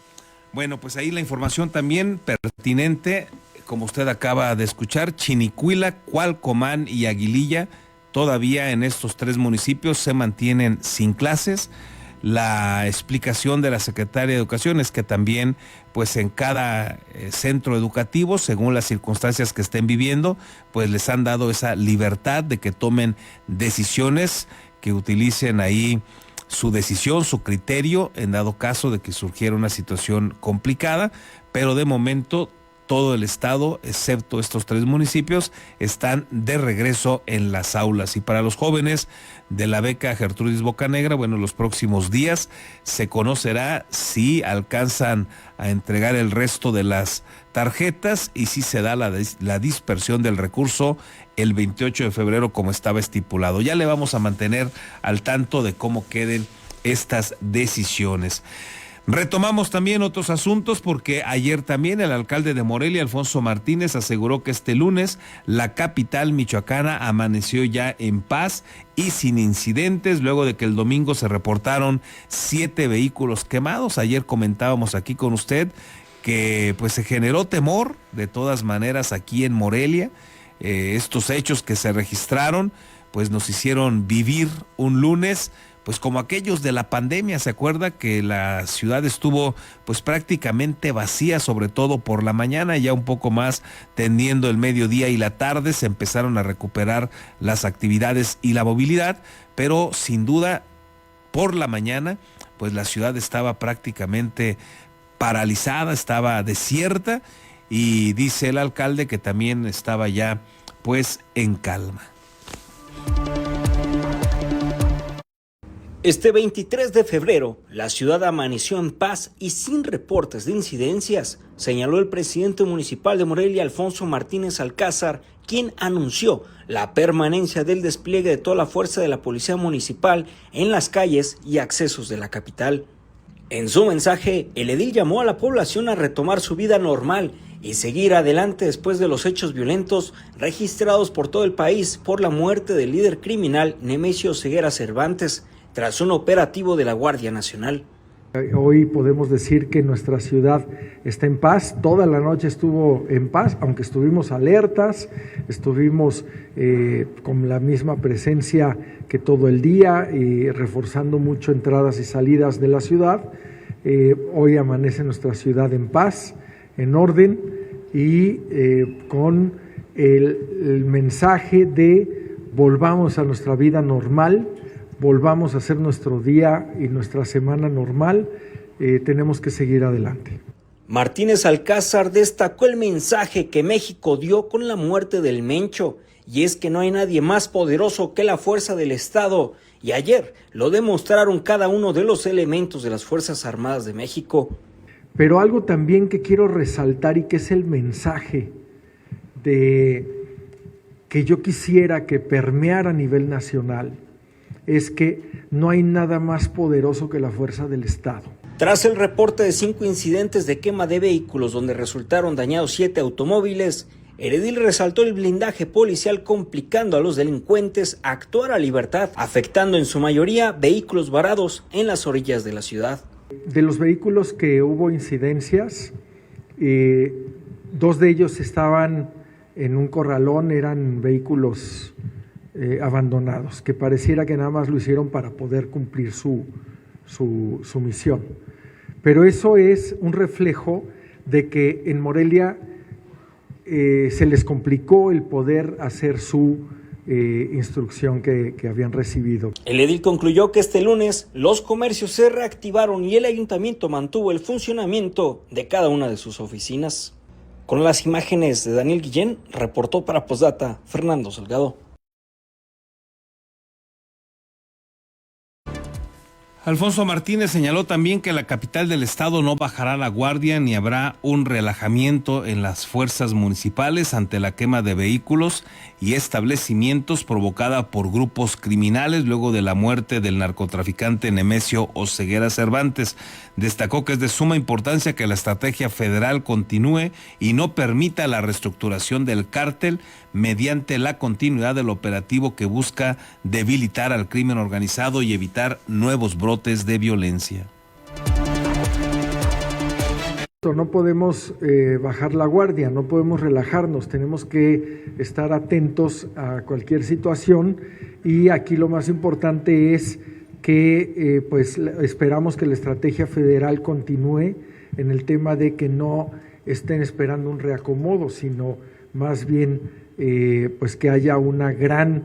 Bueno, pues ahí la información también pertinente, como usted acaba de escuchar, Chinicuila, Cualcomán y Aguililla, todavía en estos 3 municipios se mantienen sin clases. La explicación de la Secretaria de Educación es que también, pues en cada centro educativo, según las circunstancias que estén viviendo, pues les han dado esa libertad de que tomen decisiones, que utilicen ahí su decisión, su criterio, en dado caso de que surgiera una situación complicada, pero de momento todo el estado, excepto estos 3 municipios, están de regreso en las aulas. Y para los jóvenes de la beca Gertrudis Bocanegra, bueno, los próximos días se conocerá si alcanzan a entregar el resto de las tarjetas y si se da la dispersión del recurso el 28 de febrero como estaba estipulado. Ya le vamos a mantener al tanto de cómo queden estas decisiones. Retomamos también otros asuntos porque ayer también el alcalde de Morelia, Alfonso Martínez, aseguró que este lunes la capital michoacana amaneció ya en paz y sin incidentes, luego de que el domingo se reportaron 7 vehículos quemados. Ayer comentábamos aquí con usted que pues se generó temor de todas maneras aquí en Morelia. Estos hechos que se registraron pues nos hicieron vivir un lunes pues como aquellos de la pandemia. Se acuerda que la ciudad estuvo pues prácticamente vacía, sobre todo por la mañana, ya un poco más tendiendo el mediodía y la tarde se empezaron a recuperar las actividades y la movilidad, pero sin duda por la mañana pues la ciudad estaba prácticamente paralizada, estaba desierta, y dice el alcalde que también estaba ya pues en calma. Este 23 de febrero, la ciudad amaneció en paz y sin reportes de incidencias, señaló el presidente municipal de Morelia, Alfonso Martínez Alcázar, quien anunció la permanencia del despliegue de toda la fuerza de la policía municipal en las calles y accesos de la capital. En su mensaje, el edil llamó a la población a retomar su vida normal y seguir adelante después de los hechos violentos registrados por todo el país por la muerte del líder criminal Nemesio Ceguera Cervantes, tras un operativo de la Guardia Nacional. Hoy podemos decir que nuestra ciudad está en paz. Toda la noche estuvo en paz, aunque estuvimos alertas, estuvimos con la misma presencia que todo el día, reforzando mucho entradas y salidas de la ciudad. Hoy amanece nuestra ciudad en paz, en orden y con el mensaje de volvamos a nuestra vida normal, volvamos a hacer nuestro día y nuestra semana normal, tenemos que seguir adelante. Martínez Alcázar destacó el mensaje que México dio con la muerte del Mencho, y es que no hay nadie más poderoso que la fuerza del Estado y ayer lo demostraron cada uno de los elementos de las Fuerzas Armadas de México. Pero algo también que quiero resaltar y que es el mensaje que yo quisiera que permeara a nivel nacional, es que no hay nada más poderoso que la fuerza del Estado. Tras el reporte de 5 incidentes de quema de vehículos donde resultaron dañados 7 automóviles, el edil resaltó el blindaje policial complicando a los delincuentes a actuar a libertad, afectando en su mayoría vehículos varados en las orillas de la ciudad. De los vehículos que hubo incidencias, 2 de ellos estaban en un corralón, eran vehículos abandonados, que pareciera que nada más lo hicieron para poder cumplir su misión. Pero eso es un reflejo de que en Morelia se les complicó el poder hacer su instrucción que habían recibido. El edil concluyó que este lunes los comercios se reactivaron y el ayuntamiento mantuvo el funcionamiento de cada una de sus oficinas. Con las imágenes de Daniel Guillén, reportó para Postdata Fernando Salgado. Alfonso Martínez señaló también que la capital del estado no bajará la guardia ni habrá un relajamiento en las fuerzas municipales ante la quema de vehículos y establecimientos provocada por grupos criminales luego de la muerte del narcotraficante Nemesio Oseguera Cervantes. Destacó que es de suma importancia que la estrategia federal continúe y no permita la reestructuración del cártel mediante la continuidad del operativo que busca debilitar al crimen organizado y evitar nuevos brotes de violencia. No podemos bajar la guardia, no podemos relajarnos, tenemos que estar atentos a cualquier situación y aquí lo más importante es que pues esperamos que la estrategia federal continúe en el tema de que no estén esperando un reacomodo, sino más bien pues que haya una gran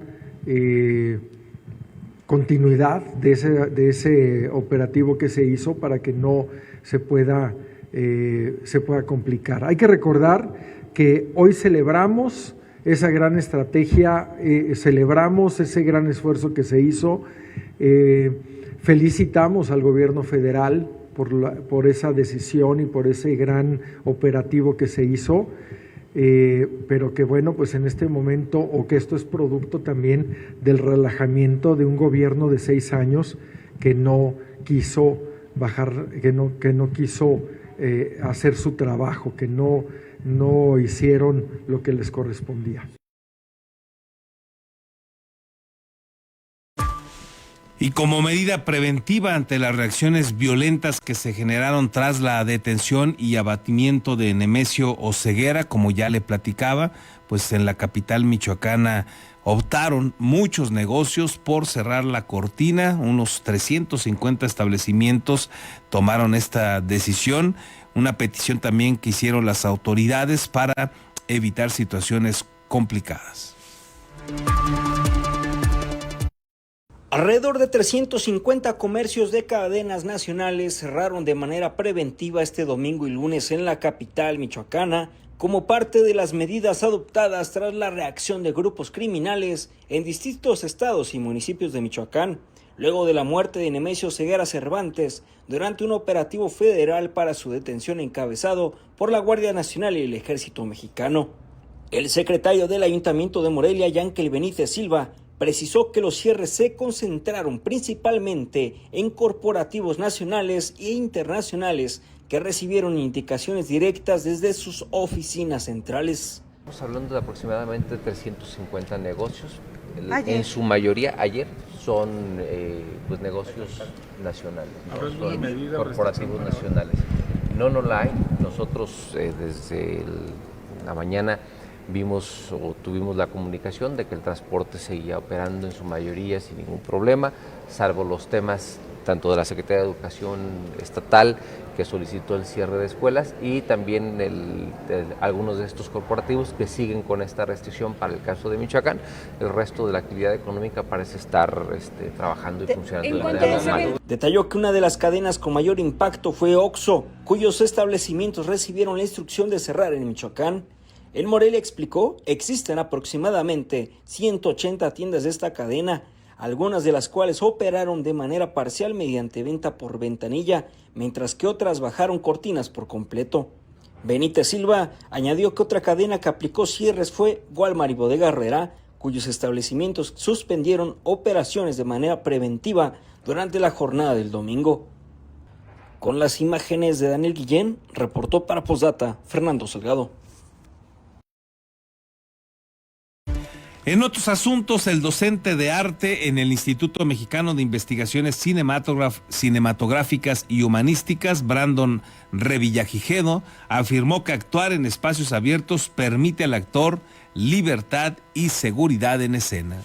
continuidad de ese operativo que se hizo para que no se pueda complicar. Hay que recordar que hoy celebramos esa gran estrategia, celebramos ese gran esfuerzo que se hizo, felicitamos al gobierno federal por esa decisión y por ese gran operativo que se hizo, pero que bueno, pues en este momento, o que esto es producto también del relajamiento de un gobierno de 6 años que no quiso bajar, que no quiso hacer su trabajo, que no hicieron lo que les correspondía. Y como medida preventiva ante las reacciones violentas que se generaron tras la detención y abatimiento de Nemesio Oseguera, como ya le platicaba, pues en la capital michoacana optaron muchos negocios por cerrar la cortina. Unos 350 establecimientos tomaron esta decisión, una petición también que hicieron las autoridades para evitar situaciones complicadas. Alrededor de 350 comercios de cadenas nacionales cerraron de manera preventiva este domingo y lunes en la capital michoacana como parte de las medidas adoptadas tras la reacción de grupos criminales en distintos estados y municipios de Michoacán, luego de la muerte de Nemesio Oseguera Cervantes durante un operativo federal para su detención encabezado por la Guardia Nacional y el Ejército Mexicano. El secretario del Ayuntamiento de Morelia, Yankel Benítez Silva, precisó que los cierres se concentraron principalmente en corporativos nacionales e internacionales que recibieron indicaciones directas desde sus oficinas centrales. Estamos hablando de aproximadamente 350 negocios, en su mayoría ayer son pues negocios nacionales, ¿no? Son corporativos nacionales. No la hay. Nosotros desde la mañana vimos o tuvimos la comunicación de que el transporte seguía operando en su mayoría sin ningún problema, salvo los temas tanto de la Secretaría de Educación Estatal, que solicitó el cierre de escuelas, y también algunos de estos corporativos que siguen con esta restricción para el caso de Michoacán. El resto de la actividad económica parece estar trabajando y funcionando de manera normal. Detalló que una de las cadenas con mayor impacto fue Oxxo, cuyos establecimientos recibieron la instrucción de cerrar en Michoacán. En Morelia explicó, existen aproximadamente 180 tiendas de esta cadena, algunas de las cuales operaron de manera parcial mediante venta por ventanilla, mientras que otras bajaron cortinas por completo. Benítez Silva añadió que otra cadena que aplicó cierres fue Walmart y Bodega Aurrerá, cuyos establecimientos suspendieron operaciones de manera preventiva durante la jornada del domingo. Con las imágenes de Daniel Guillén, reportó para Postdata Fernando Salgado. En otros asuntos, el docente de arte en el Instituto Mexicano de Investigaciones Cinematográficas y Humanísticas, Brandon Revillagigedo, afirmó que actuar en espacios abiertos permite al actor libertad y seguridad en escena.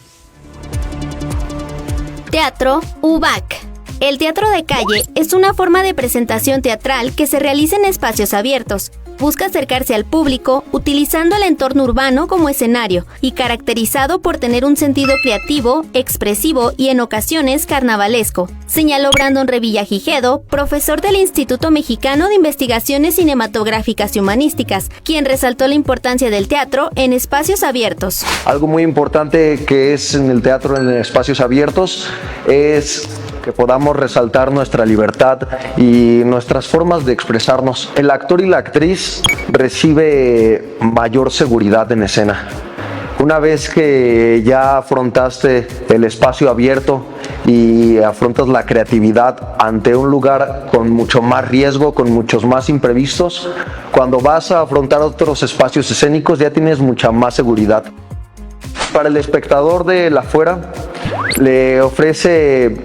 Teatro UBAC. El teatro de calle es una forma de presentación teatral que se realiza en espacios abiertos. Busca acercarse al público utilizando el entorno urbano como escenario y caracterizado por tener un sentido creativo, expresivo y en ocasiones carnavalesco, señaló Brandon Revillagigedo, profesor del Instituto Mexicano de Investigaciones Cinematográficas y Humanísticas, quien resaltó la importancia del teatro en espacios abiertos. Algo muy importante que es en el teatro en espacios abiertos es que podamos resaltar nuestra libertad y nuestras formas de expresarnos. El actor y la actriz recibe mayor seguridad en escena. Una vez que ya afrontaste el espacio abierto y afrontas la creatividad ante un lugar con mucho más riesgo, con muchos más imprevistos, cuando vas a afrontar otros espacios escénicos ya tienes mucha más seguridad. Para el espectador de la afuera le ofrece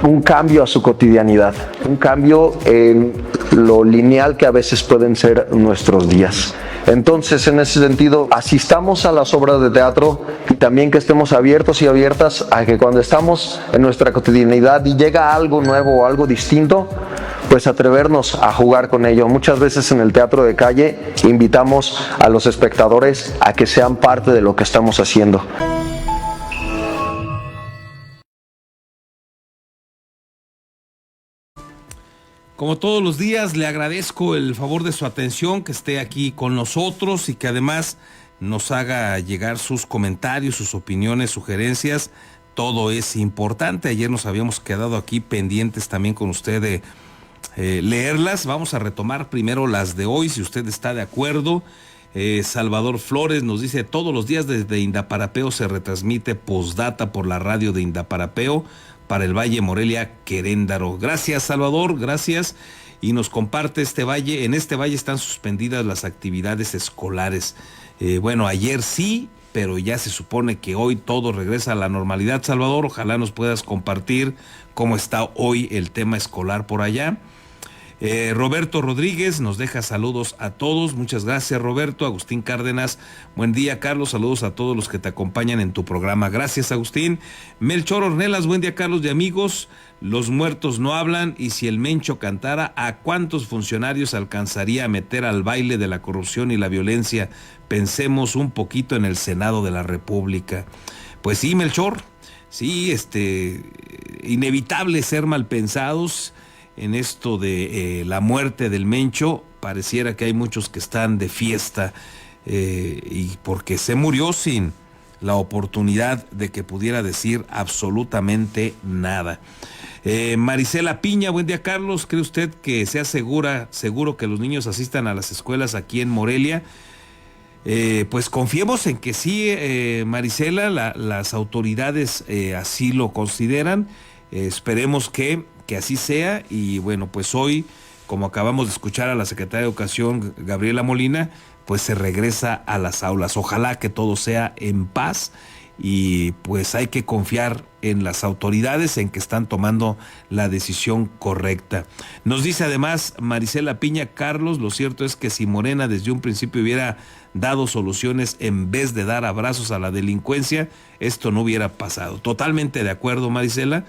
un cambio a su cotidianidad, un cambio en lo lineal que a veces pueden ser nuestros días. Entonces, en ese sentido, asistamos a las obras de teatro y también que estemos abiertos y abiertas a que cuando estamos en nuestra cotidianidad y llega algo nuevo o algo distinto, pues atrevernos a jugar con ello. Muchas veces en el teatro de calle invitamos a los espectadores a que sean parte de lo que estamos haciendo. Como todos los días, le agradezco el favor de su atención, que esté aquí con nosotros y que además nos haga llegar sus comentarios, sus opiniones, sugerencias. Todo es importante. Ayer nos habíamos quedado aquí pendientes también con usted de leerlas. Vamos a retomar primero las de hoy, si usted está de acuerdo. Salvador Flores nos dice: todos los días desde Indaparapeo se retransmite Postdata por la radio de Indaparapeo para el Valle Morelia Queréndaro. Gracias, Salvador, gracias. Y nos comparte este valle. En este valle están suspendidas las actividades escolares. Bueno, ayer sí, pero ya se supone que hoy todo regresa a la normalidad. Salvador, ojalá nos puedas compartir cómo está hoy el tema escolar por allá. Roberto Rodríguez nos deja saludos a todos. Muchas gracias, Roberto. Agustín Cárdenas, buen día, Carlos. Saludos a todos los que te acompañan en tu programa. Gracias, Agustín. Melchor Ornelas, buen día, Carlos y amigos. Los muertos no hablan, y si el Mencho cantara, ¿a cuántos funcionarios alcanzaría a meter al baile de la corrupción y la violencia? Pensemos un poquito en el Senado de la República. Pues sí, Melchor, sí, inevitable ser mal pensados en esto de la muerte del Mencho. Pareciera que hay muchos que están de fiesta y porque se murió sin la oportunidad de que pudiera decir absolutamente nada. Marisela Piña, buen día, Carlos. ¿Cree usted que sea seguro que los niños asistan a las escuelas aquí en Morelia? Pues confiemos en que sí, Marisela, las autoridades así lo consideran. Esperemos que así sea. Y bueno, pues hoy, como acabamos de escuchar a la secretaria de Educación, Gabriela Molina, pues se regresa a las aulas. Ojalá que todo sea en paz, y pues hay que confiar en las autoridades, en que están tomando la decisión correcta. Nos dice además Marisela Piña: Carlos, lo cierto es que si Morena desde un principio hubiera dado soluciones en vez de dar abrazos a la delincuencia, esto no hubiera pasado. Totalmente de acuerdo, Marisela.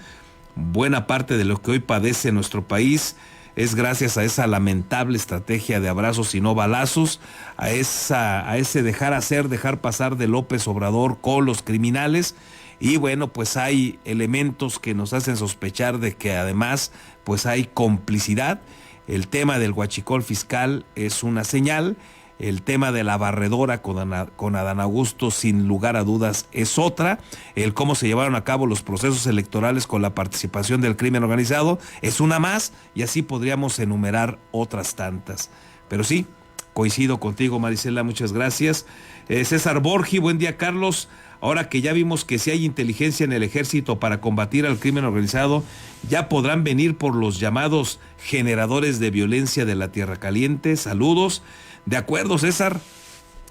Buena parte de lo que hoy padece nuestro país es gracias a esa lamentable estrategia de abrazos y no balazos, a ese dejar pasar de López Obrador con los criminales. Y bueno, pues hay elementos que nos hacen sospechar de que además pues hay complicidad. El tema del huachicol fiscal es una señal. El tema de la barredora con Adán Augusto, sin lugar a dudas, es otra. El cómo se llevaron a cabo los procesos electorales con la participación del crimen organizado es una más, y así podríamos enumerar otras tantas. Pero sí, coincido contigo, Marisela, muchas gracias. César Borgi, buen día, Carlos. Ahora que ya vimos que si hay inteligencia en el ejército para combatir al crimen organizado, ya podrán venir por los llamados generadores de violencia de la Tierra Caliente. Saludos. De acuerdo, César,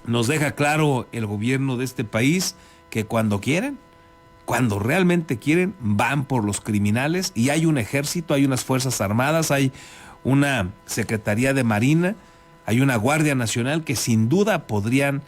nos deja claro el gobierno de este país que cuando quieren, cuando realmente quieren, van por los criminales, y hay un ejército, hay unas fuerzas armadas, hay una Secretaría de Marina, hay una Guardia Nacional que sin duda podrían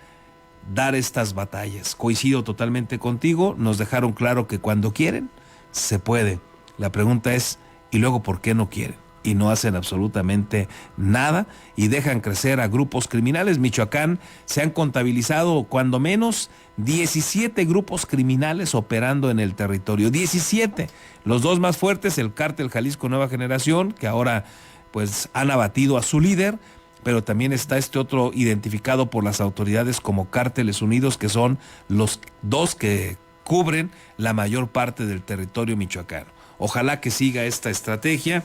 dar estas batallas. Coincido totalmente contigo, nos dejaron claro que cuando quieren, se puede. La pregunta es, ¿y luego por qué no quieren? Y no hacen absolutamente nada y dejan crecer a grupos criminales. Michoacán se han contabilizado cuando menos 17 grupos criminales operando en el territorio. 17. Los dos más fuertes, el Cártel Jalisco Nueva Generación, que ahora pues han abatido a su líder, pero también está este otro identificado por las autoridades como Cárteles Unidos, que son los dos que cubren la mayor parte del territorio michoacano. Ojalá que siga esta estrategia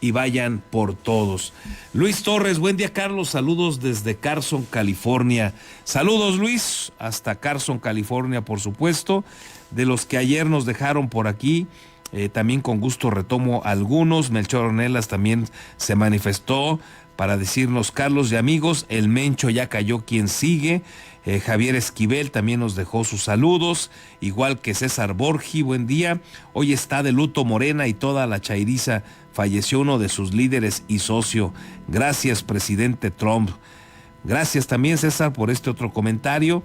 y vayan por todos. Luis Torres, buen día, Carlos, saludos desde Carson, California. Saludos, Luis, hasta Carson, California, por supuesto. De los que ayer nos dejaron por aquí, también con gusto retomo algunos. Melchor Ornelas también se manifestó para decirnos, Carlos y amigos, el Mencho ya cayó, quien sigue. Javier Esquivel también nos dejó sus saludos, igual que César Borgi, buen día. Hoy está de luto Morena y toda la chairiza. Falleció uno de sus líderes y socio. Gracias, presidente Trump. Gracias también, César, por este otro comentario.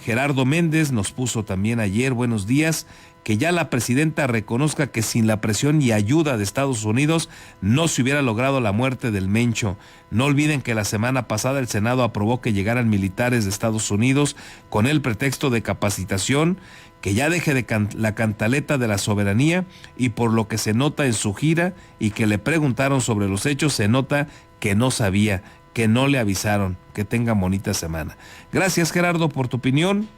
Gerardo Méndez nos puso también ayer, buenos días, que ya la presidenta reconozca que sin la presión y ayuda de Estados Unidos no se hubiera logrado la muerte del Mencho. No olviden que la semana pasada el Senado aprobó que llegaran militares de Estados Unidos con el pretexto de capacitación, que ya deje de la cantaleta de la soberanía, y por lo que se nota en su gira y que le preguntaron sobre los hechos, se nota que no sabía, que no le avisaron. Que tengan bonita semana. Gracias, Gerardo, por tu opinión.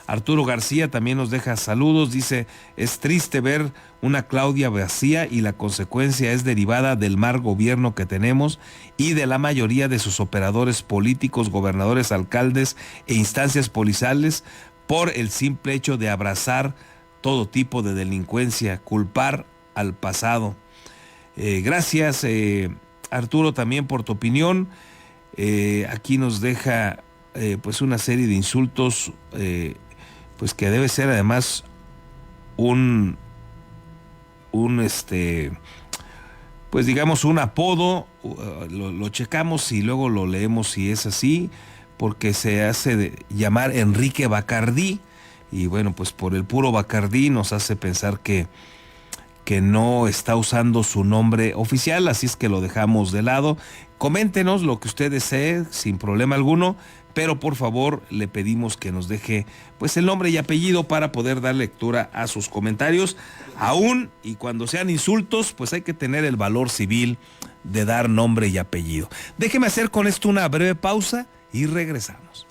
Arturo García también nos deja saludos, dice, es triste ver una Claudia vacía y la consecuencia es derivada del mal gobierno que tenemos y de la mayoría de sus operadores políticos, gobernadores, alcaldes e instancias policiales por el simple hecho de abrazar todo tipo de delincuencia, culpar al pasado. Gracias, Arturo, también por tu opinión. Aquí nos deja pues una serie de insultos, pues que debe ser además pues digamos un apodo. Lo checamos y luego lo leemos si es así, porque se hace llamar Enrique Bacardí, y bueno, pues por el puro Bacardí nos hace pensar que no está usando su nombre oficial, así es que lo dejamos de lado. Coméntenos lo que usted desee, sin problema alguno, pero por favor le pedimos que nos deje pues el nombre y apellido para poder dar lectura a sus comentarios. Aún y cuando sean insultos, pues hay que tener el valor civil de dar nombre y apellido. Déjeme hacer con esto una breve pausa y regresamos.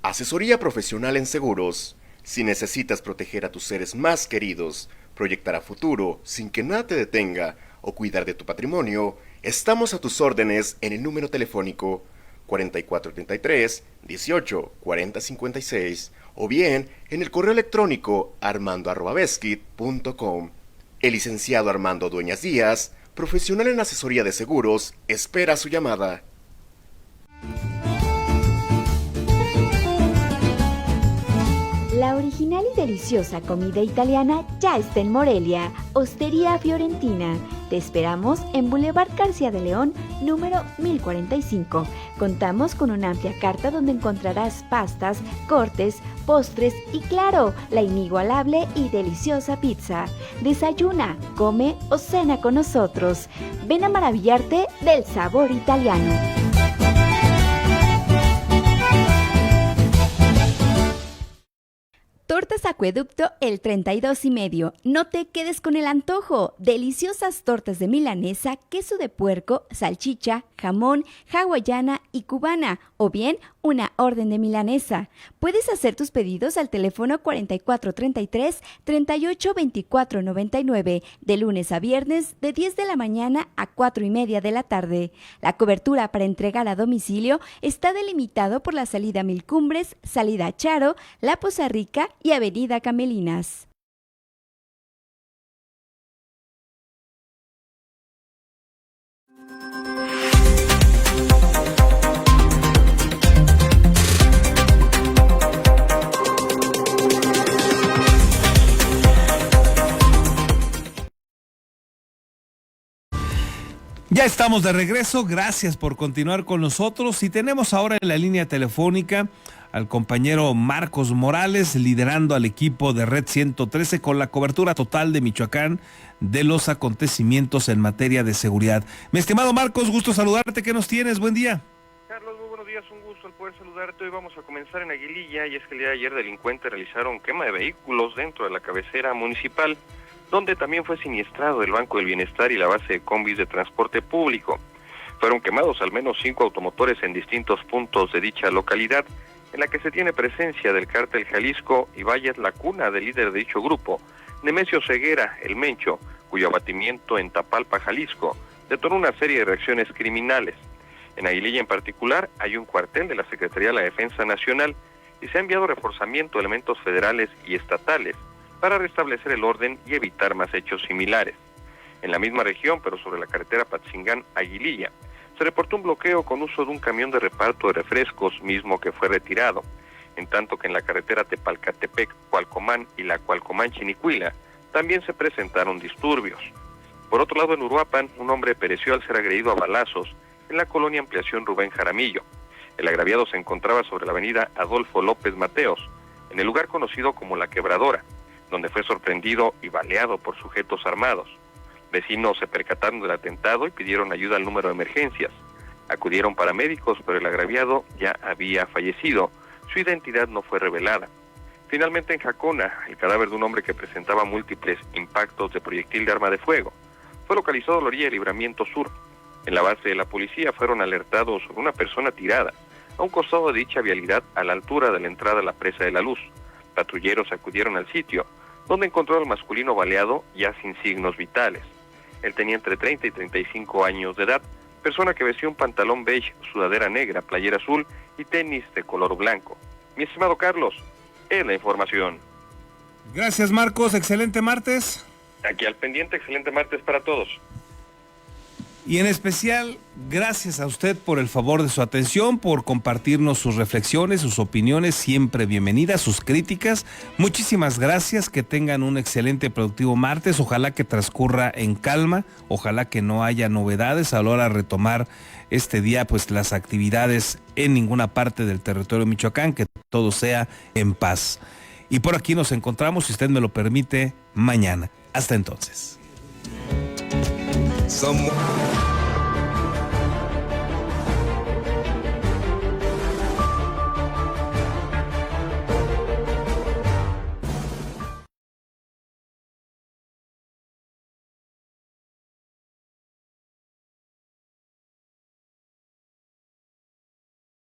Asesoría profesional en seguros. Si necesitas proteger a tus seres más queridos, proyectar a futuro sin que nada te detenga o cuidar de tu patrimonio, estamos a tus órdenes en el número telefónico 4433-184056 o bien en el correo electrónico armando@beskid.com. El licenciado Armando Dueñas Díaz, profesional en asesoría de seguros, espera su llamada. La original y deliciosa comida italiana ya está en Morelia, Hostería Fiorentina. Te esperamos en Boulevard García de León, número 1045. Contamos con una amplia carta donde encontrarás pastas, cortes, postres y claro, la inigualable y deliciosa pizza. Desayuna, come o cena con nosotros. Ven a maravillarte del sabor italiano. Tortas Acueducto el 32,5. No te quedes con el antojo. Deliciosas tortas de milanesa, queso de puerco, salchicha, jamón, hawaiana y cubana, o bien una orden de milanesa. Puedes hacer tus pedidos al teléfono 4433-382499, de lunes a viernes de 10 de la mañana a 4:30 de la tarde. La cobertura para entregar a domicilio está delimitado por la salida Mil Cumbres, salida Charo, La Poza Rica y avenida Camelinas. Ya estamos de regreso, gracias por continuar con nosotros y tenemos ahora en la línea telefónica al compañero Marcos Morales liderando al equipo de Red 113 con la cobertura total de Michoacán de los acontecimientos en materia de seguridad. Mi estimado Marcos, gusto saludarte, ¿qué nos tienes? Buen día. Carlos, muy buenos días, un gusto el poder saludarte. Hoy vamos a comenzar en Aguililla y es que el día de ayer delincuentes realizaron quema de vehículos dentro de la cabecera municipal, donde también fue siniestrado el Banco del Bienestar y la base de combis de transporte público. Fueron quemados al menos 5 automotores en distintos puntos de dicha localidad, en la que se tiene presencia del Cártel Jalisco y vaya la cuna del líder de dicho grupo, Nemesio Ceguera, el Mencho, cuyo abatimiento en Tapalpa, Jalisco, detonó una serie de reacciones criminales. En Aguililla en particular hay un cuartel de la Secretaría de la Defensa Nacional y se ha enviado reforzamiento de elementos federales y estatales para restablecer el orden y evitar más hechos similares. En la misma región, pero sobre la carretera Patzingán-Aguililla, se reportó un bloqueo con uso de un camión de reparto de refrescos, mismo que fue retirado, en tanto que en la carretera Tepalcatepec-Cualcomán y la Cualcomán-Chinicuila también se presentaron disturbios. Por otro lado, en Uruapan, un hombre pereció al ser agredido a balazos en la colonia Ampliación Rubén Jaramillo. El agraviado se encontraba sobre la avenida Adolfo López Mateos, en el lugar conocido como La Quebradora, donde fue sorprendido y baleado por sujetos armados. Vecinos se percataron del atentado y pidieron ayuda al número de emergencias. Acudieron paramédicos, pero el agraviado ya había fallecido. Su identidad no fue revelada. Finalmente, en Jacona, el cadáver de un hombre que presentaba múltiples impactos de proyectil de arma de fuego fue localizado a la orilla de Libramiento Sur. En la base de la policía fueron alertados sobre una persona tirada a un costado de dicha vialidad a la altura de la entrada a la Presa de la Luz. Patrulleros acudieron al sitio, donde encontró al masculino baleado ya sin signos vitales. Él tenía entre 30 y 35 años de edad, persona que vestía un pantalón beige, sudadera negra, playera azul y tenis de color blanco. Mi estimado Carlos, es la información. Gracias, Marcos, excelente martes. Aquí al pendiente, excelente martes para todos. Y en especial, gracias a usted por el favor de su atención, por compartirnos sus reflexiones, sus opiniones, siempre bienvenidas, sus críticas. Muchísimas gracias, que tengan un excelente, productivo martes. Ojalá que transcurra en calma, ojalá que no haya novedades a la hora de retomar este día, pues las actividades en ninguna parte del territorio de Michoacán, que todo sea en paz. Y por aquí nos encontramos, si usted me lo permite, mañana. Hasta entonces. Someone